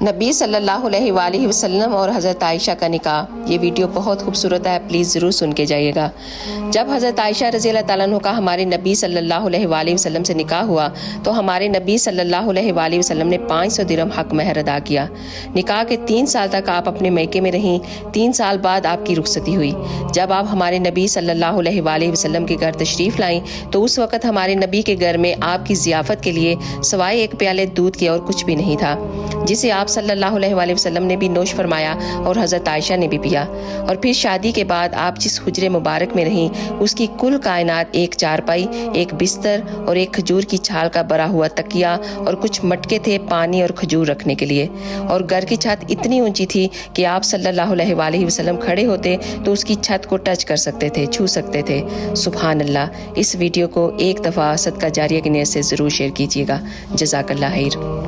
नबी सल्लल्लाहु अलैहि वसल्लम और हज़रत आयशा का निकाह। ये वीडियो बहुत खूबसूरत है, प्लीज़ ज़रूर सुन के जाइएगा। जब हज़रत आयशा रज़ी अल्लाह तआला अन्हा का हमारे नबी सल्लल्लाहु अलैहि वसल्लम से निकाह हुआ तो हमारे नबी सल्लल्लाहु अलैहि वसल्लम ने 500 दिरहम हक महर अदा किया। निकाह के 3 साल तक आप अपने मैके में रहीं। 3 साल बाद आपकी रुखसती हुई। जब आप हमारे नबी सल्लल्लाहु अलैहि वसल्लम के घर तशरीफ़ लाईं तो उस वक़्त हमारे नबी के घर में आपकी ज़ियाफ़त के लिए सवाए एक प्याले दूध के और कुछ भी नहीं था, जिसे आप सल्लल्लाहु अलैहि वसल्लम ने भी नोश फरमाया और हज़रत आयशा ने भी पिया। और फिर शादी के बाद आप जिस हुजरे मुबारक में रहीं उसकी कुल कायनात एक चारपाई, एक बिस्तर और एक खजूर की छाल का बरा हुआ तकिया और कुछ मटके थे पानी और खजूर रखने के लिए। और घर की छत इतनी ऊंची थी कि आप सल्लल्लाहु अलैहि वसल्लम खड़े होते तो उसकी छत को टच कर सकते थे, छू सकते थे। सुभान अल्लाह। इस वीडियो को एक दफ़ा सदका जारिया की नियत से ज़रूर शेयर कीजिएगा। जज़ाकल्लाह खैर।